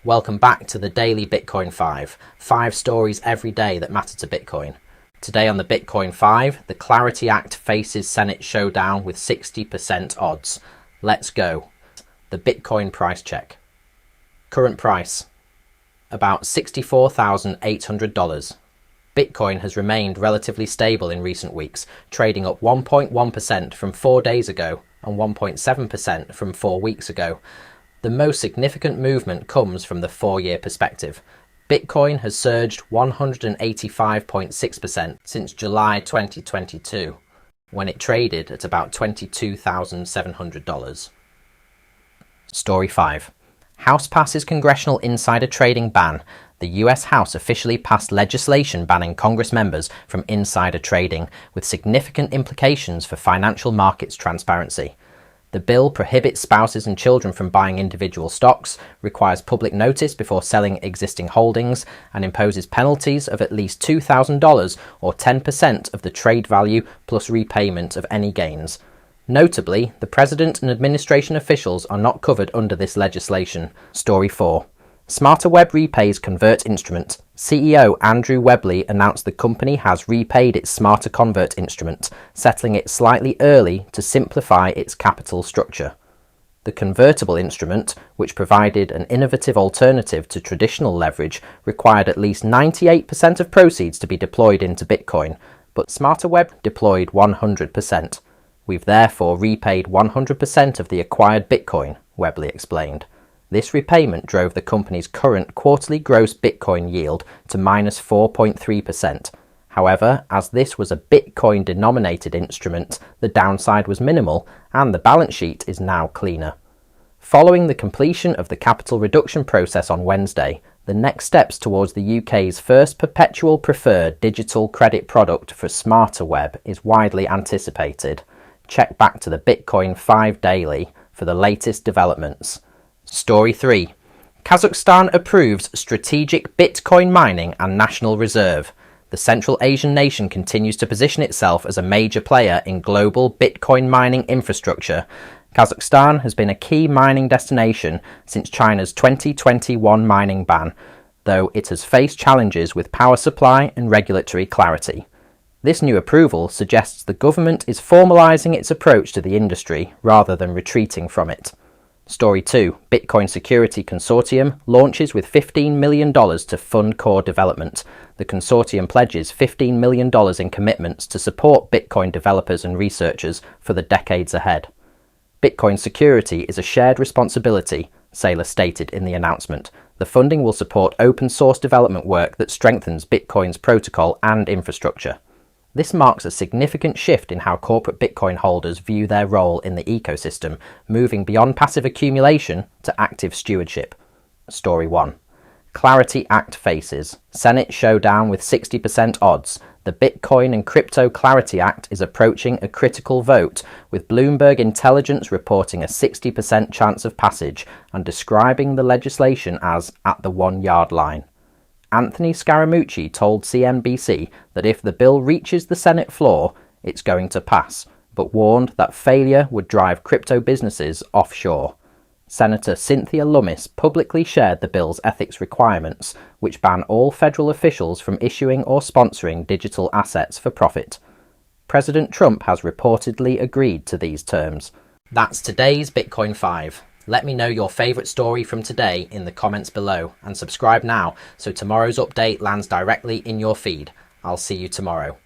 Welcome back to the Daily Bitcoin 5. 5 stories every day that matter to Bitcoin. Today on the Bitcoin 5, the Clarity Act faces Senate showdown with 60% odds. Let's go. The Bitcoin price check. Current price, about $64,800. Bitcoin has remained relatively stable in recent weeks, trading up 1.1% from 4 days ago and 1.7% from 4 weeks ago. The most significant movement comes from the 4-year perspective. Bitcoin has surged 185.6% since July 2022, when it traded at about $22,700. Story 5. House passes Congressional insider trading ban. The US House officially passed legislation banning Congress members from insider trading, with significant implications for financial markets transparency. The bill prohibits spouses and children from buying individual stocks, requires public notice before selling existing holdings, and imposes penalties of at least $2,000 or 10% of the trade value plus repayment of any gains. Notably, the President and administration officials are not covered under this legislation. Story 4. Smarter Web repays convert instrument. CEO Andrew Webley announced the company has repaid its Smarter Convert instrument, settling it slightly early to simplify its capital structure. The convertible instrument, which provided an innovative alternative to traditional leverage, required at least 98% of proceeds to be deployed into Bitcoin, but Smarter Web deployed 100%. We've therefore repaid 100% of the acquired Bitcoin, Webley explained. This repayment drove the company's current quarterly gross Bitcoin yield to minus 4.3%. However, as this was a Bitcoin-denominated instrument, the downside was minimal and the balance sheet is now cleaner. Following the completion of the capital reduction process on Wednesday, the next steps towards the UK's first perpetual preferred digital credit product for Smarter Web is widely anticipated. Check back to the Bitcoin 5 Daily for the latest developments. Story 3. Kazakhstan approves strategic Bitcoin mining and national reserve. The Central Asian nation continues to position itself as a major player in global Bitcoin mining infrastructure. Kazakhstan has been a key mining destination since China's 2021 mining ban, though it has faced challenges with power supply and regulatory clarity. This new approval suggests the government is formalising its approach to the industry rather than retreating from it. Story 2. Bitcoin Security Consortium launches with $15 million to fund core development. The consortium pledges $15 million in commitments to support Bitcoin developers and researchers for the decades ahead. Bitcoin security is a shared responsibility, Saylor stated in the announcement. The funding will support open source development work that strengthens Bitcoin's protocol and infrastructure. This marks a significant shift in how corporate Bitcoin holders view their role in the ecosystem, moving beyond passive accumulation to active stewardship. Story 1. Clarity Act faces Senate showdown with 60% odds. The Bitcoin and Crypto Clarity Act is approaching a critical vote, with Bloomberg Intelligence reporting a 60% chance of passage and describing the legislation as at the 1-yard line. Anthony Scaramucci told CNBC that if the bill reaches the Senate floor, it's going to pass, but warned that failure would drive crypto businesses offshore. Senator Cynthia Lummis publicly shared the bill's ethics requirements, which ban all federal officials from issuing or sponsoring digital assets for profit. President Trump has reportedly agreed to these terms. That's today's Bitcoin 5. Let me know your favourite story from today in the comments below and subscribe now so tomorrow's update lands directly in your feed. I'll see you tomorrow.